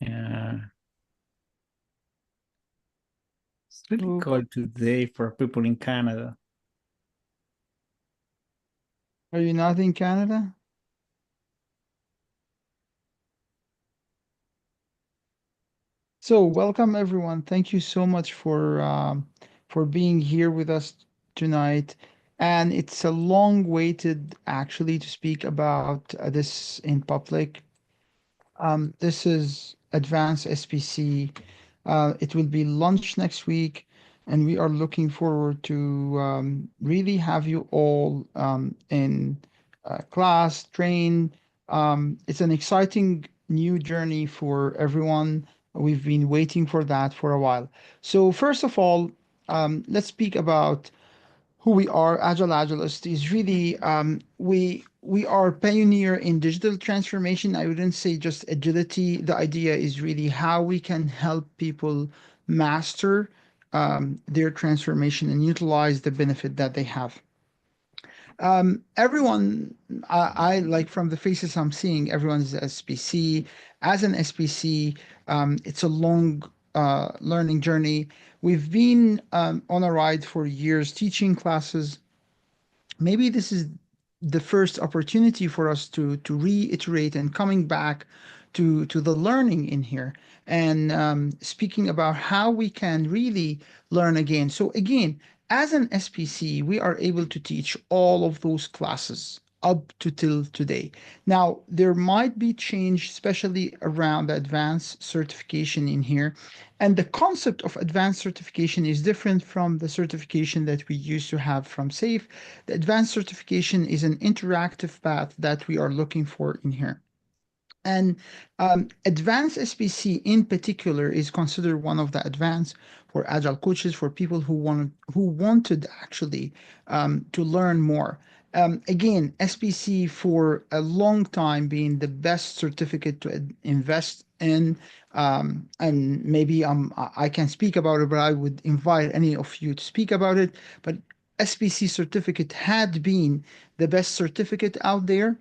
Yeah. It's really So, cold today for people in Canada. are you not in Canada? So, welcome everyone. Thank you so much for being here with us tonight. And it's a long waited actually to speak about this in public. This is Advanced SPC. It will be lunch next week, and we are looking forward to really have you all in class, train. It's an exciting new journey for everyone. We've been waiting for that for a while. So first of all, let's speak about who we are. Agilist is really we are pioneer in digital transformation. I wouldn't say just agility. The idea is really how we can help people master their transformation and utilize the benefit that they have. Everyone, I like from the faces I'm seeing, everyone's SPC. As an SPC, it's a long learning journey. We've been on a ride for years teaching classes. Maybe this is the first opportunity for us to reiterate and coming back to the learning in here and speaking about how we can really learn again. So again, as an SPC, we are able to teach all of those classes up to till today. Now, there might be change, especially around the advanced certification in here. And the concept of advanced certification is different from the certification that we used to have from SAFE. The advanced certification is an interactive path that we are looking for in here. And advanced SPC in particular is considered one of the advanced for agile coaches for people who wanted actually to learn more. Again, SPC for a long time being the best certificate to invest in. And maybe I can speak about it, but I would invite any of you to speak about it. But SPC certificate had been the best certificate out there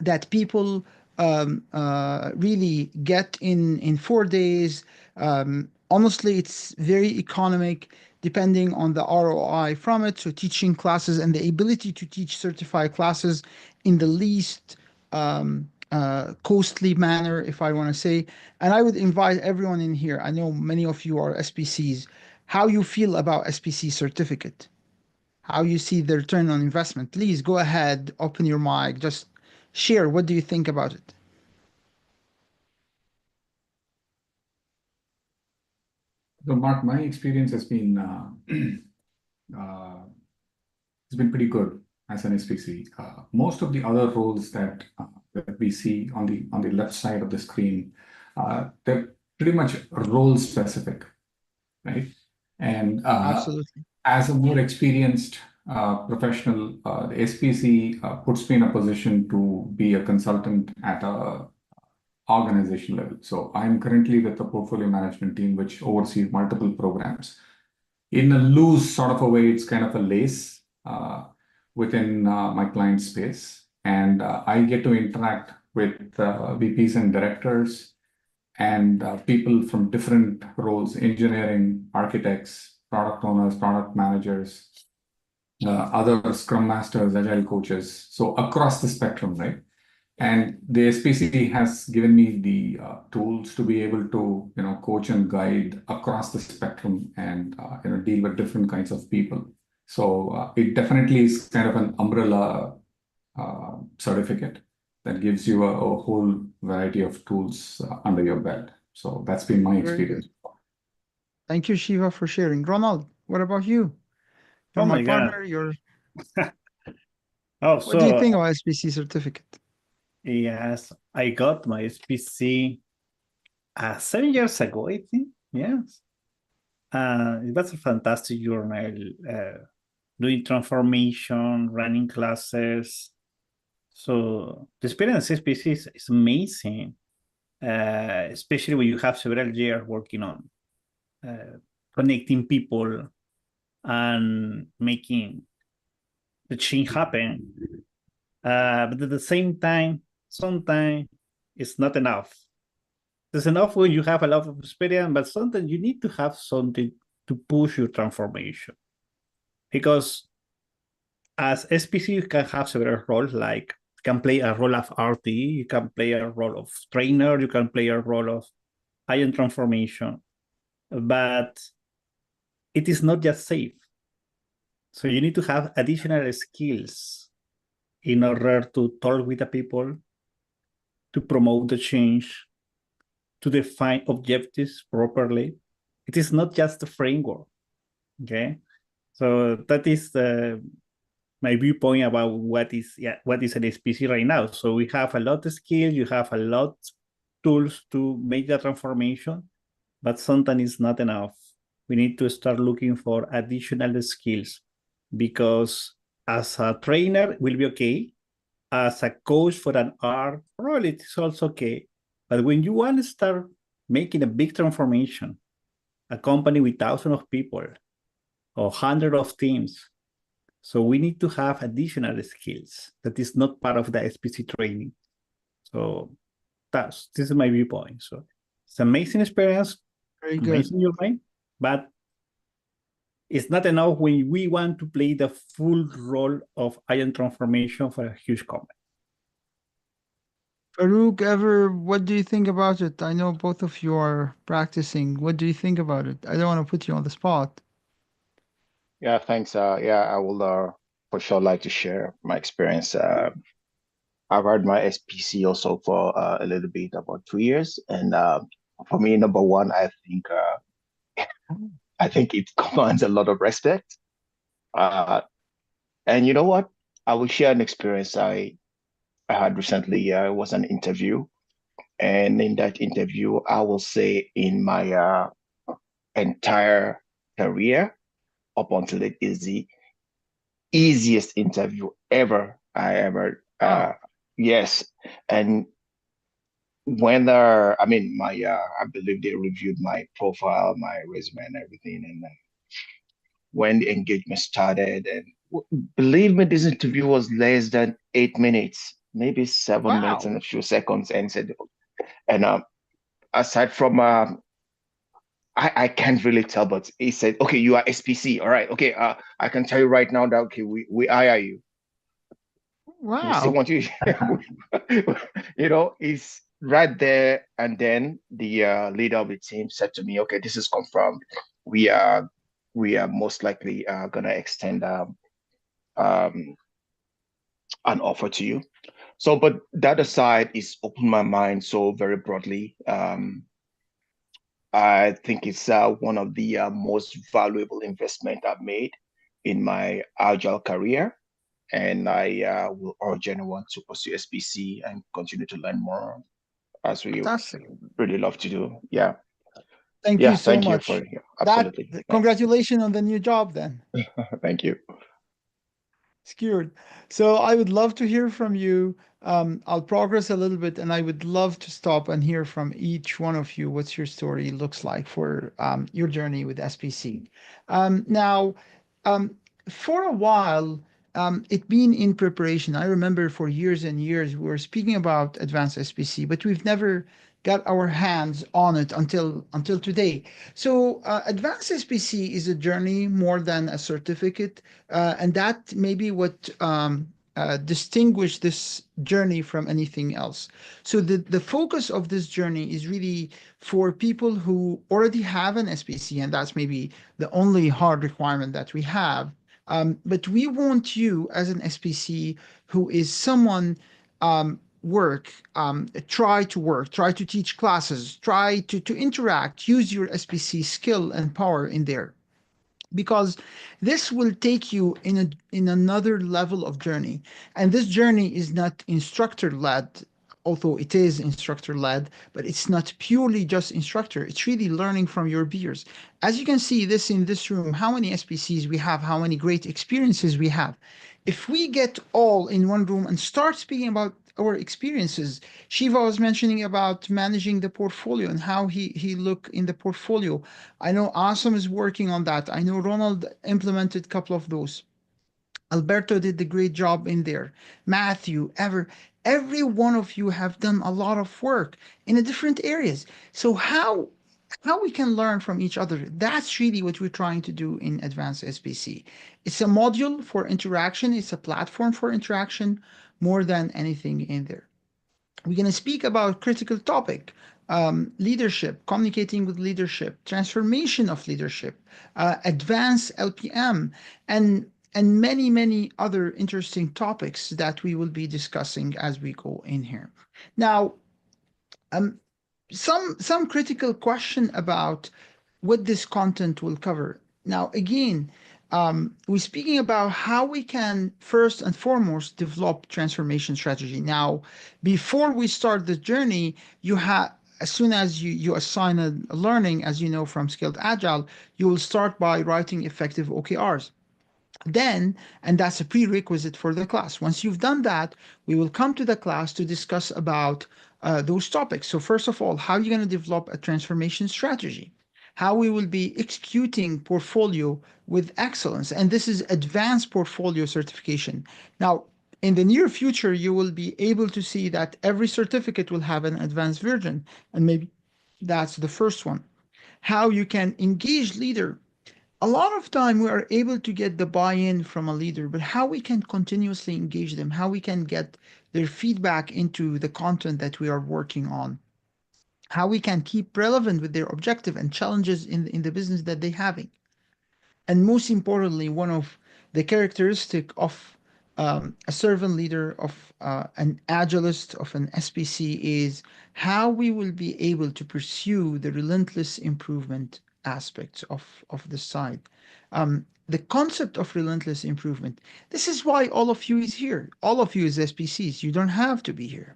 that people really get in 4 days. Honestly, it's very economic depending on the ROI from it. So teaching classes and the ability to teach certified classes in the least costly manner, if I want to say. And I would invite everyone in here. I know many of you are SPCs. How you feel about SPC certificate? How you see the return on investment? Please go ahead, open your mic, just share. What do you think about it? So, Mark, my experience has been it's been pretty good as an SPC. Most of the other roles that we see on the left side of the screen, they're pretty much role specific, right? And Absolutely. as a more experienced professional, the SPC puts me in a position to be a consultant at a organization level. So I'm currently with the portfolio management team, which oversees multiple programs. In a loose sort of a way, it's kind of a lace within my client space. And I get to interact with VPs and directors and people from different roles, engineering, architects, product owners, product managers, other scrum masters, agile coaches. So across the spectrum, right? And the SPC has given me the tools to be able to, coach and guide across the spectrum and, deal with different kinds of people. So it definitely is kind of an umbrella certificate that gives you a whole variety of tools under your belt. So that's been my Very good. experience. Thank you, Shiva, for sharing. Ronald, what about you? You're Oh my my God. partner. You're Oh, what do you so think about SPC certificate? yes, I got my SPC 7 years ago, I think. Yes. It was a fantastic journey, doing transformation, running classes. So the experience SPC is amazing, especially when you have several years working on uh, connecting people and making the change happen. But at the same time, sometimes it's not enough. there's enough when you have a lot of experience, but sometimes you need to have something to push your transformation. Because as SPC, you can have several roles, like you can play a role of RT, you can play a role of trainer, you can play a role of ion transformation, but it is not just safe. So you need to have additional skills in order to talk with the people, to promote the change, to define objectives properly. It is not just a framework, okay? So that is my viewpoint about what is an SPC right now. So we have a lot of skills, you have a lot of tools to make the transformation, but sometimes it's not enough. We need to start looking for additional skills, because as a trainer will be okay, as a coach for an art, probably it's also okay. But when you want to start making a big transformation, a company with thousands of people or hundreds of teams, so we need to have additional skills that is not part of the SPC training. So this is my viewpoint. So it's an amazing experience, Very good. amazing your mind, but it's not enough when we want to play the full role of ion transformation for a huge company. Farouk, what do you think about it? I know both of you are practicing. What do you think about it? I don't want to put you on the spot. Yeah, thanks. Yeah, I will for sure like to share my experience. I've had my SPC also for a little bit, about 2 years, and for me, number one, I think it commands a lot of respect. And you know what? I will share an experience I had recently. It was an interview, and in that interview, I will say in my entire career up until it is the easiest interview ever I ever yes. And when I mean my I believe they reviewed my profile, my resume and everything, and when the engagement started, and believe me, this interview was less than 8 minutes, maybe 7 minutes and a few seconds, and said, and aside from I can't really tell, but he said, okay, you are SPC. All right. Okay. I can tell you right now that, okay, we hire you. We still Wow. want you. You know, he's right there. And then the leader of the team said to me, okay, this is confirmed. We are most likely gonna extend an offer to you. So, but that aside is opened my mind so very broadly. I think it's one of the most valuable investment I've made in my Agile career. And I will urge anyone to pursue SPC and continue to learn more, as we Fantastic. really love to do. Yeah. Thank Yeah. you so Thank you much. for absolutely. Thanks. Congratulations on the new job then. Thank you. Secured. So I would love to hear from you. I'll progress a little bit, and I would love to stop and hear from each one of you what's your story looks like for your journey with SPC. Now, for a while, it been in preparation. I remember for years and years we were speaking about advanced SPC, but we've never got our hands on it until today. So advanced SPC is a journey more than a certificate, and that may be what distinguish this journey from anything else. So the focus of this journey is really for people who already have an SPC, and that's maybe the only hard requirement that we have. But we want you as an SPC who is someone try to teach classes, try to interact, use your SPC skill and power in there, because this will take you in another level of journey. And this journey is not instructor led, although it is instructor led, but it's not purely just instructor. It's really learning from your peers. As you can see this in this room, how many SPCs we have, how many great experiences we have. If we get all in one room and start speaking about our experiences, Shiva was mentioning about managing the portfolio and how he look in the portfolio. I know Awesome is working on that. I know Ronald implemented a couple of those. Alberto did a great job in there. Matthew, ever, every one of you have done a lot of work in the different areas. So how we can learn from each other, that's really what we're trying to do in Advanced SPC. It's a module for interaction, it's a platform for interaction more than anything in there. We're going to speak about critical topic, leadership, communicating with leadership, transformation of leadership, advanced LPM, and many other interesting topics that we will be discussing as we go in here. Now, um, some critical question about what this content will cover. Now, again, we're speaking about how we can first and foremost develop transformation strategy. Now, before we start the journey, you have as soon as you assign a learning, as you know from Skilled Agile, you will start by writing effective OKRs. Then, and that's a prerequisite for the class. Once you've done that, we will come to the class to discuss about those topics. So first of all, how are you going to develop a transformation strategy? How we will be executing portfolio with excellence. And this is advanced portfolio certification. Now, in the near future, you will be able to see that every certificate will have an advanced version. And maybe that's the first one. How you can engage leader. A lot of time we are able to get the buy-in from a leader, but how we can continuously engage them, how we can get their feedback into the content that we are working on, how we can keep relevant with their objective and challenges in the business that they're having. And most importantly, one of the characteristic of a servant leader, of an agilist, of an SPC is how we will be able to pursue the relentless improvement aspects of the side. The concept of relentless improvement. This is why all of you is here. All of you is SPCs. You don't have to be here,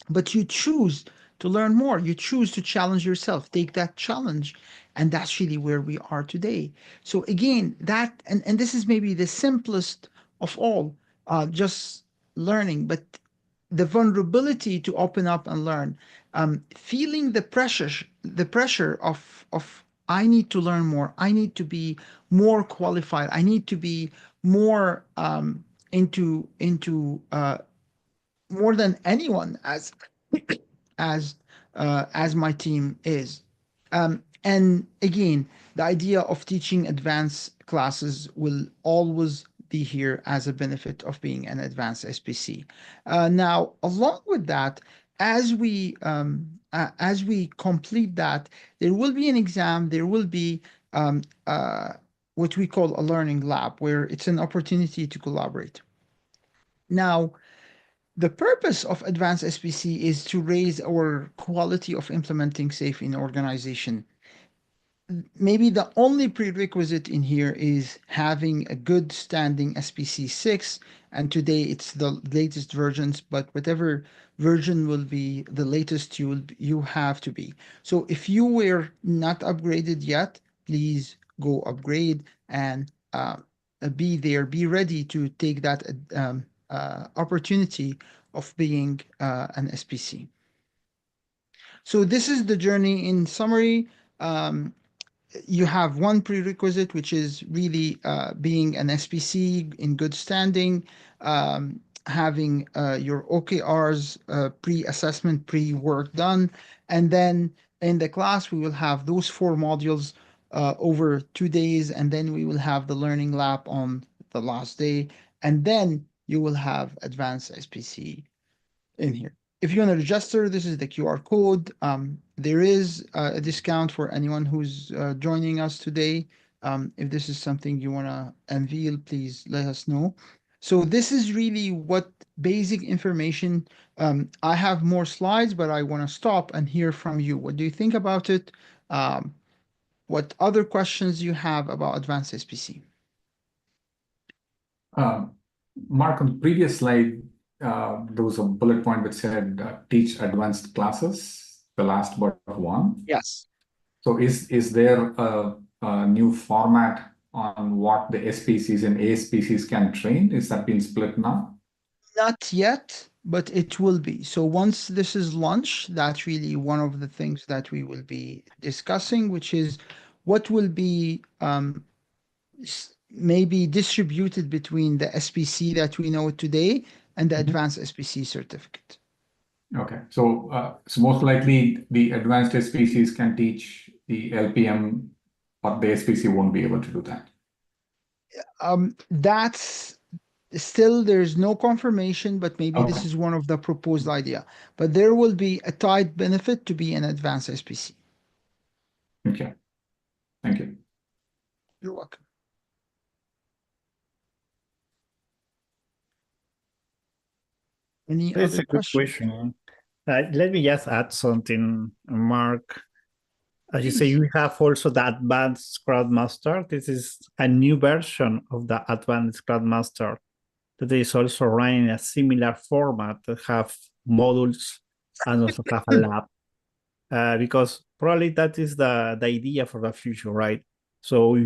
but you choose to learn more. You choose to challenge yourself, take that challenge. And that's really where we are today. So again, that, and this is maybe the simplest of all, just learning, but the vulnerability to open up and learn, feeling the pressure of I need to learn more. I need to be more qualified. I need to be more into more than anyone as as my team is. And again, the idea of teaching advanced classes will always be here as a benefit of being an advanced SPC. Now, along with that, as we complete that, there will be an exam. There will be what we call a learning lab, where it's an opportunity to collaborate. Now, the purpose of Advanced SPC is to raise our quality of implementing safe in organization. Maybe the only prerequisite in here is having a good standing SPC 6, and today it's the latest versions, but whatever version will be the latest you have to be. So if you were not upgraded yet, please go upgrade and be there, be ready to take that opportunity of being an SPC. So this is the journey in summary. You have one prerequisite, which is really being an SPC in good standing, having your OKRs pre-assessment, pre-work done. And then in the class, we will have those 4 modules over 2 days, and then we will have the learning lab on the last day. And then you will have advanced SPC in here. If you want to register, this is the QR code. There is a discount for anyone who's joining us today. If this is something you want to unveil, please let us know. So this is really what basic information. I have more slides, but I want to stop and hear from you. What do you think about it? What other questions you have about advanced SPC? Mark, on the previous slide, there was a bullet point that said teach advanced classes, the last but one. Yes. So is there a new format on what the SPCs and ASPCs can train? Is that being split now? Not yet, but it will be. So once this is launched, that's really one of the things that we will be discussing, which is what will be maybe distributed between the SPC that we know today and the advanced SPC certificate. Okay, so most likely the advanced SPCs can teach the LPM, but the SPC won't be able to do that. That's still, there's no confirmation, but maybe this Okay. is one of the proposed idea. But there will be a tied benefit to be an advanced SPC. Okay, thank you. You're welcome. Any That's other a good questions? question. Let me just add something, Mark. As you say, Please. you have also the Advanced Scrum Master. This is a new version of the Advanced Scrum Master that is also running a similar format that have modules and also have a lab. Because probably that is the idea for the future, right? So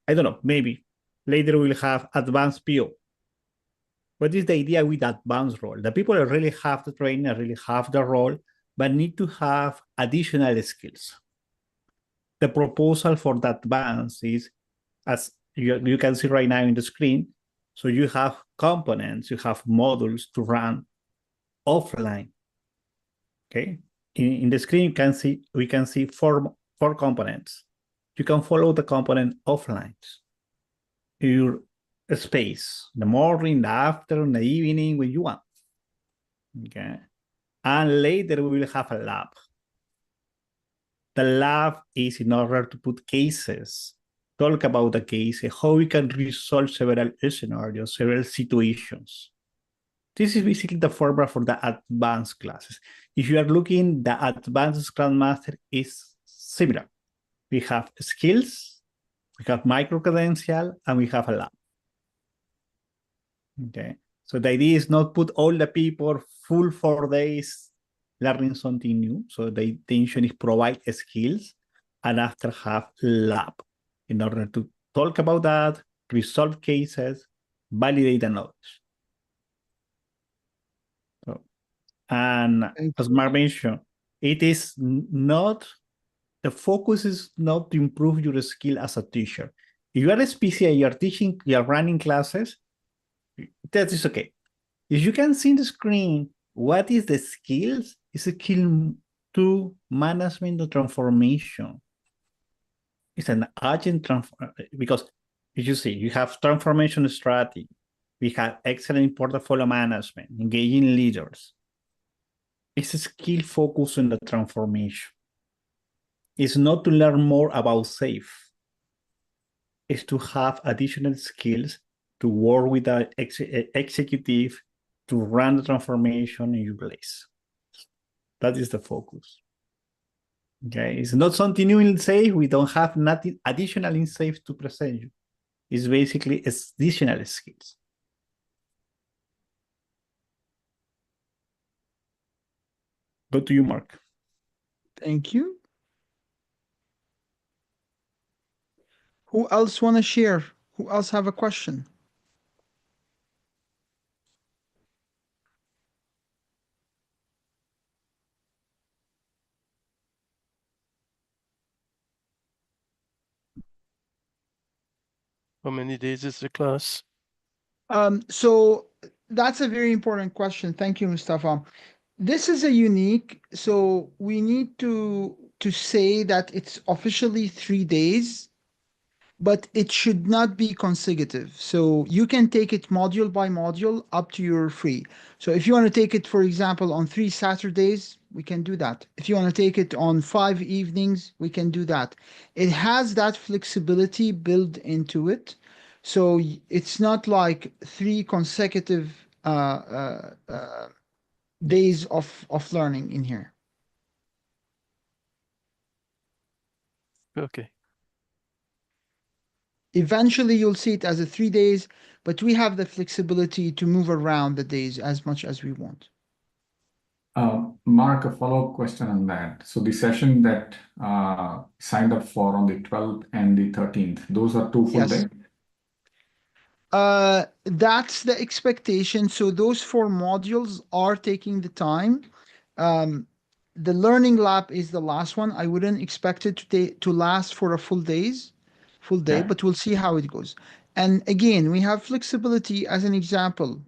I don't know, maybe later we'll have advanced PO. What is the idea with advanced role? The people that really have the training, really have the role, but need to have additional skills. The proposal for the advance is, as you can see right now in the screen, so you have components, you have modules to run offline. Okay, in the screen we can see four components. You can follow the component offline. Your space, the morning, the afternoon, the evening, when you want. Okay, and later we will have a lab. The lab is in order to put cases, talk about the case, how we can resolve several scenarios, several situations. This is basically the formula for the advanced classes. If you are looking, the advanced Scrum Master is similar. We have skills, we have micro-credential, and we have a lab. Okay, so the idea is not put all the people full 4 days learning something new. So the intention is provide skills and after have lab in order to talk about that, resolve cases, validate the knowledge. So, and as Mark mentioned, it is not, the focus is not to improve your skill as a teacher. If you are a SPCA, you're teaching, you're running classes, that is okay. If you can see in the screen, what is the skills? It's a skill to management of transformation. It's an agent because as you see, you have transformation strategy. We have excellent portfolio management, engaging leaders. It's a skill focus on the transformation. It's not to learn more about SAFe. It's to have additional skills to work with the executive to run the transformation in your place. That is the focus. Okay, it's not something new in SAFe. We don't have nothing additional in SAFe to present you. It's basically additional skills. Go to you, Mark. Thank you. Who else want to share? Who else have a question? How many days is the class? So that's a very important question. Thank you, Mustafa. This is a unique, so we need to say that it's officially 3 days, but it should not be consecutive. So you can take it module by module up to your free. So if you want to take it, for example, on 3 Saturdays, we can do that. If you want to take it on 5 evenings, we can do that. It has that flexibility built into it. So it's not like 3 consecutive days of learning in here. Okay. Eventually, you'll see it as a 3 days, but we have the flexibility to move around the days as much as we want. Mark, a follow-up question on that. So the session that signed up for on the 12th and the 13th, those are 2 full days? That's the expectation. So those 4 modules are taking the time. The learning lab is the last one. I wouldn't expect it to last for a full day, Yeah. but we'll see how it goes. And again, we have flexibility as an example.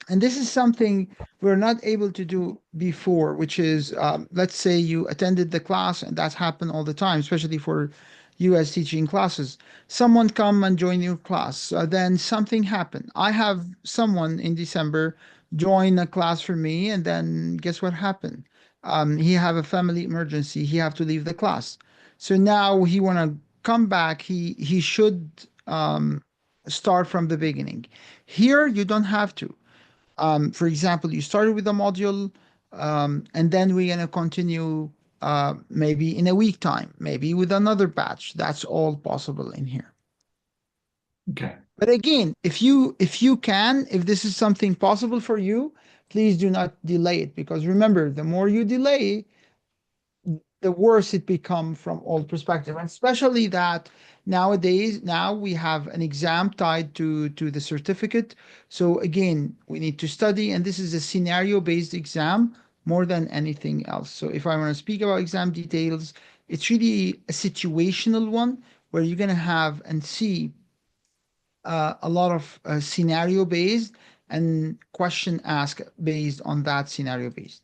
And this is something we're not able to do before, which is, let's say you attended the class, and that happened all the time, especially for US teaching classes. Someone come and join your class, then something happened. I have someone in December join a class for me, and then guess what happened? He have a family emergency. He have to leave the class. So now he want to come back. He should start from the beginning. Here you don't have to. For example, you started with a module, and then we're going to continue maybe in a week time, maybe with another batch. That's all possible in here. Okay. But again, if this is something possible for you, please do not delay it, because remember, the more you delay, the worse it become from all perspective, and especially that nowadays now we have an exam tied to the certificate. So again, we need to study, and this is a scenario based exam more than anything else. So if I want to speak about exam details, it's really a situational one where you're going to have and see a lot of scenario based and question ask based on that scenario based.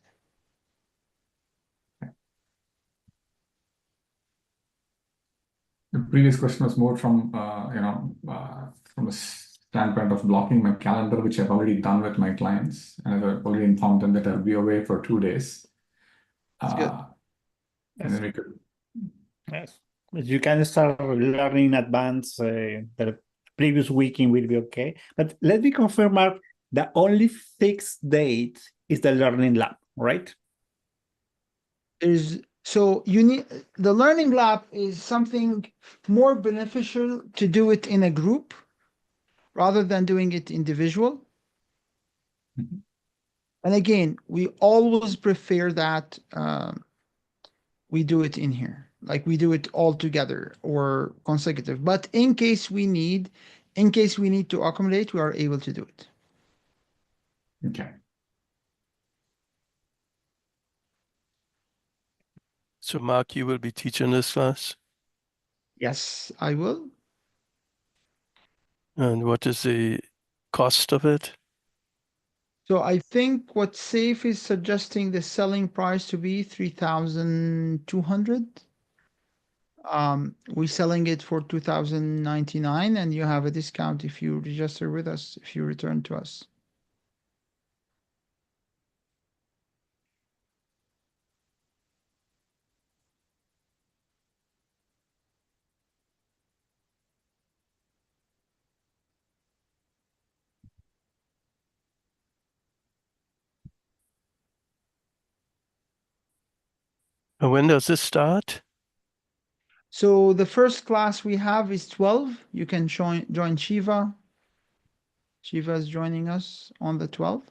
The previous question was more from from a standpoint of blocking my calendar, which I've already done with my clients, and I've already informed them that I'll be away for 2 days. That's good. And then we could. Yes. You can start learning in advance. The previous weekend will be okay. But let me confirm, Mark, the only fixed date is the learning lab, right? So you need the learning lab is something more beneficial to do it in a group rather than doing it individual. Mhm. And again, we always prefer that we do it in here, like we do it all together or consecutive. But in case we need to accommodate, we are able to do it. Okay. So Mark, you will be teaching this class? Yes, I will. And what is the cost of it? So I think what Safe is suggesting the selling price to be 3,200. We're selling it for 2,099, and you have a discount if you register with us, if you return to us. And when does this start? So the first class we have is 12. You can join Shiva. Shiva is joining us on the 12th.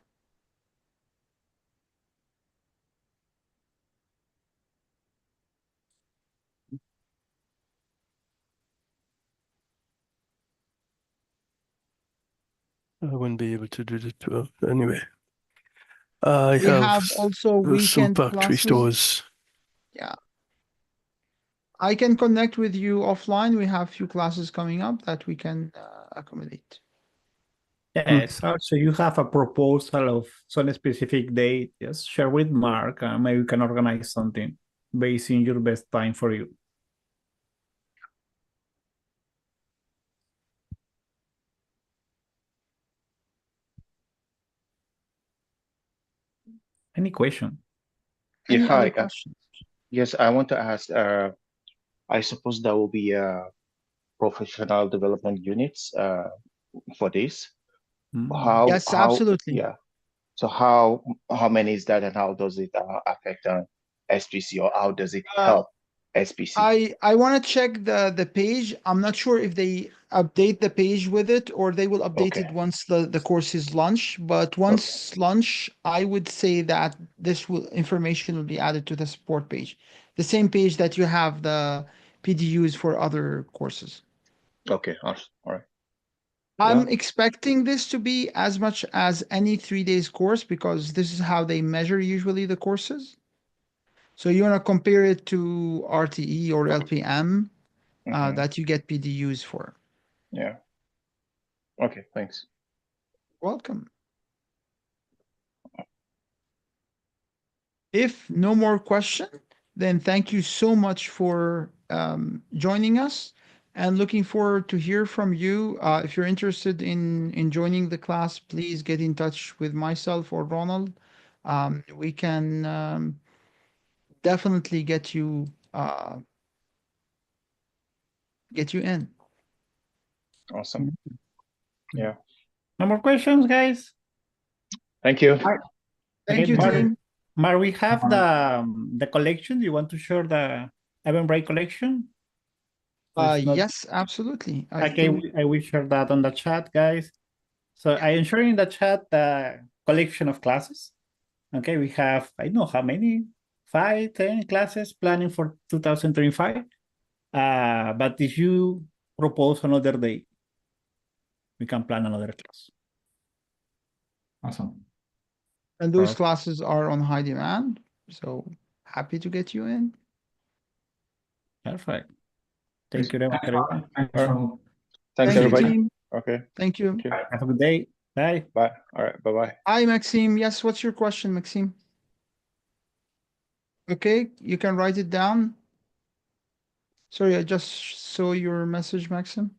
I wouldn't be able to do the 12 anyway. I We have have also some weekend factory classes. stores. Yeah. I can connect with you offline. We have a few classes coming up that we can accommodate. Yes. Also, you have a proposal of some specific date. Just share with Mark, and maybe we can organize something based in your best time for you. Any question? Yeah, Any other hi. questions? Yes, I want to ask, I suppose there will be professional development units for this. Yes, absolutely. Yeah. So how many is that, and how does it affect SPC, or how does it help SPC? I want to check the page. I'm not sure if they update the page with it, or they will update it Okay. once the course is launched. But once launched, I would say that this information will be added to the support page, the same page that you have the PDUs for other courses. Okay. All right. I'm expecting this to be as much as any 3 days course, because this is how they measure usually the courses. So you want to compare it to RTE or LPM that you get PDUs for. Yeah. Okay. Thanks. Welcome. If no more question, then thank you so much for joining us and looking forward to hear from you. If you're interested in joining the class, please get in touch with myself or Ronald. We can definitely get you in. Awesome. Yeah. No more questions, guys. Thank you. Thank you, Mar, team. Mar, we have the collection. Do you want to share the Eventbrite collection? It's not Yes, absolutely. okay. I will share that on the chat, guys. So I am sharing in the chat the collection of classes. Okay, we have, I don't know how many, 5, 10 classes planning for 2025. But if you propose another day, we can plan another class. Awesome. And those classes are on high demand, so happy to get you in. Perfect. Thank you very much, everyone. Thanks, Ronald. Thanks, Thank you, everybody. team. Okay. Thank you. Thank you. Have a good day. Bye. Bye. All right. Bye-bye. Hi, Maxime. Yes, what's your question, Maxime? Okay, you can write it down. Sorry, I just saw your message, Maxim.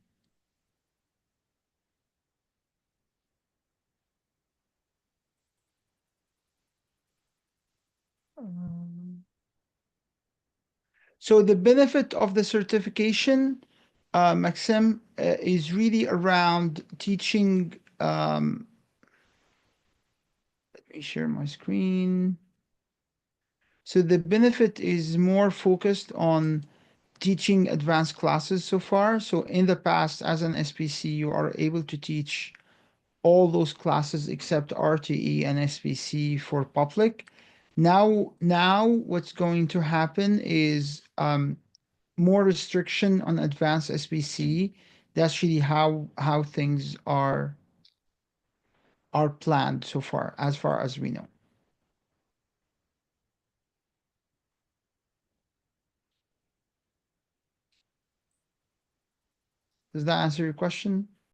So the benefit of the certification, Maxim, is really around teaching. Let me share my screen. So the benefit is more focused on teaching advanced classes so far. So in the past, as an SPC, you are able to teach all those classes except RTE and SPC for public. Now what's going to happen is more restriction on advanced SPC. That's really how things are planned so far as we know. Does that answer your question?